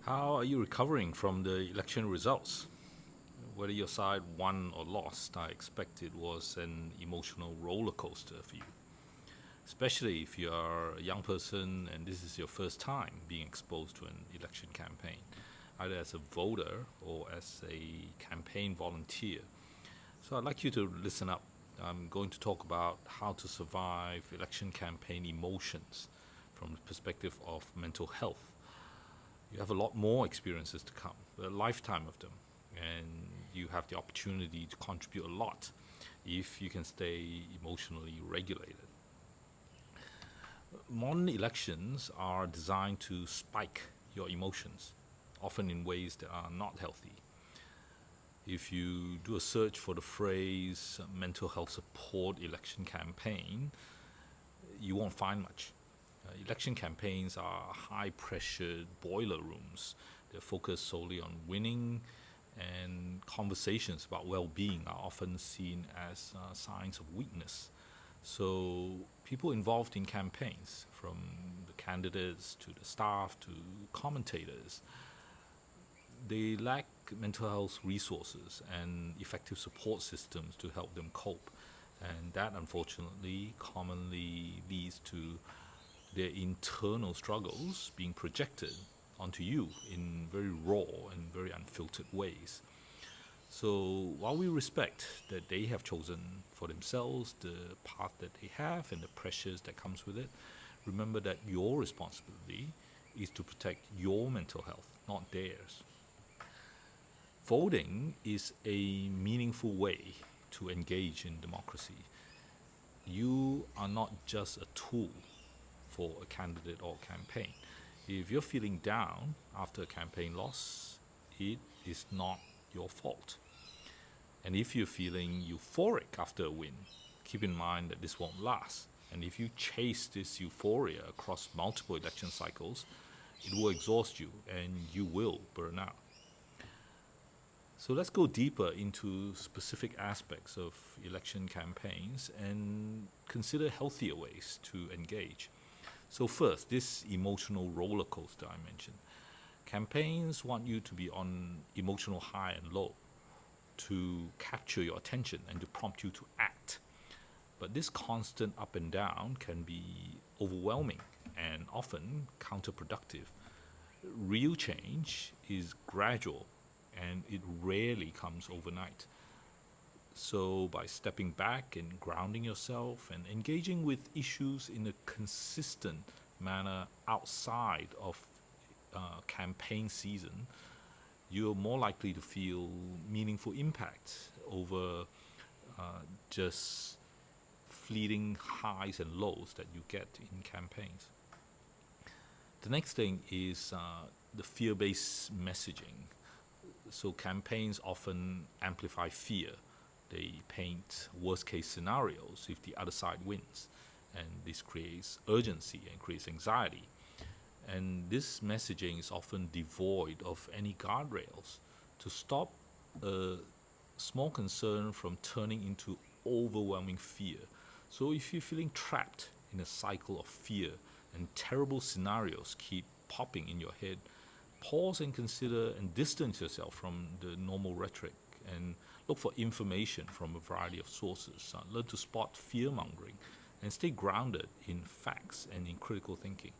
How are you recovering from the election results? Whether your side won or lost, I expect it was an emotional roller coaster for you, especially if you are a young person and this is your first time being exposed to an election campaign, either as a voter or as a campaign volunteer. So I'd like you to listen up. I'm going to talk about how to survive election campaign emotions from the perspective of mental health. You have a lot more experiences to come, a lifetime of them, and you have the opportunity to contribute a lot if you can stay emotionally regulated. Modern elections are designed to spike your emotions, often in ways that are not healthy. If you do a search for the phrase mental health support election campaign, you won't find much. Election campaigns are high pressured boiler rooms. They're focused solely on winning, and conversations about well being are often seen as signs of weakness. So, people involved in campaigns, from the candidates to the staff to commentators, they lack mental health resources and effective support systems to help them cope. And that unfortunately commonly leads to their internal struggles being projected onto you in very raw and very unfiltered ways. So while we respect that they have chosen for themselves the path that they have and the pressures that comes with it, remember that your responsibility is to protect your mental health, not theirs. Voting is a meaningful way to engage in democracy. You are not just a tool for a candidate or campaign. If you're feeling down after a campaign loss, it is not your fault. And if you're feeling euphoric after a win, keep in mind that this won't last. And if you chase this euphoria across multiple election cycles, it will exhaust you and you will burn out. So let's go deeper into specific aspects of election campaigns and consider healthier ways to engage. So, first, this emotional roller coaster I mentioned. Campaigns want you to be on emotional high and low to capture your attention and to prompt you to act. But this constant up and down can be overwhelming and often counterproductive. Real change is gradual and it rarely comes overnight. So, by stepping back and grounding yourself and engaging with issues in a consistent manner outside of campaign season, you're more likely to feel meaningful impact over just fleeting highs and lows that you get in campaigns. The next thing is the fear based messaging. So, campaigns often amplify fear. They paint worst case scenarios if the other side wins. And this creates urgency and creates anxiety. And this messaging is often devoid of any guardrails to stop a small concern from turning into overwhelming fear. So if you're feeling trapped in a cycle of fear and terrible scenarios keep popping in your head, pause and consider and distance yourself from the normal rhetoric and look for information from a variety of sources. Learn to spot fear mongering and stay grounded in facts and in critical thinking.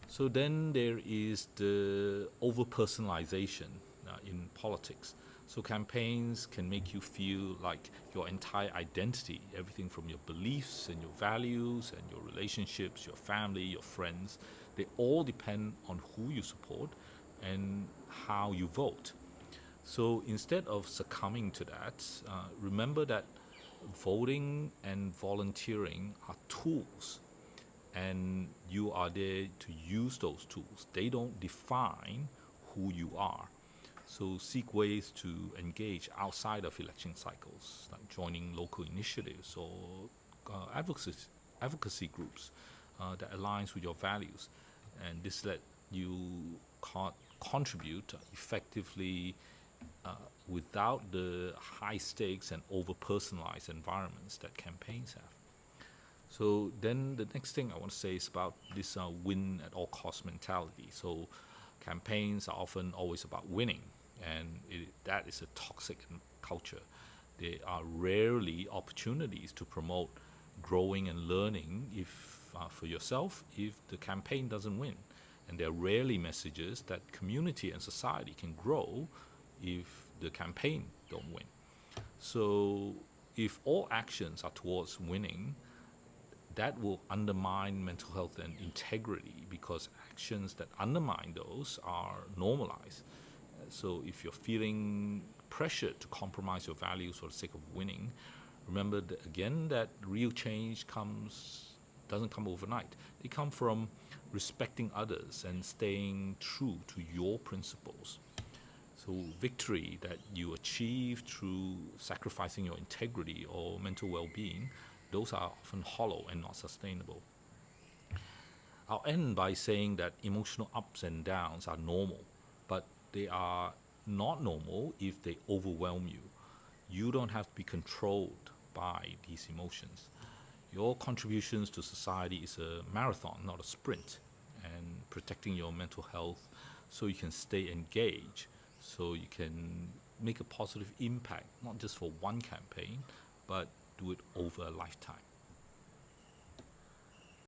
So then there is the over personalization in politics. So campaigns can make you feel like your entire identity, everything from your beliefs and your values and your relationships, your family, your friends, they all depend on who you support and how you vote. So instead of succumbing to that, remember that voting and volunteering are tools, and you are there to use those tools. They don't define who you are. So seek ways to engage outside of election cycles, like joining local initiatives or advocacy groups that aligns with your values, and this let you contribute effectively without the high stakes and over personalized environments that campaigns have. So then the next thing I want to say is about this win at all cost mentality. So Campaigns are often always about winning, and that is a toxic culture. There are rarely opportunities to promote growing and learning if for yourself if the campaign doesn't win. And there are rarely messages that community and society can grow if the campaign don't win. So if all actions are towards winning, that will undermine mental health and integrity, because actions that undermine those are normalized. So if you're feeling pressured to compromise your values for the sake of winning, remember that again, that real change doesn't come overnight. They come from respecting others and staying true to your principles. So victory that you achieve through sacrificing your integrity or mental well-being, those are often hollow and not sustainable. I'll end by saying that emotional ups and downs are normal, but they are not normal if they overwhelm you. You don't have to be controlled by these emotions. Your contributions to society is a marathon, not a sprint. And protecting your mental health so you can stay engaged, so you can make a positive impact, not just for one campaign, but do it over a lifetime.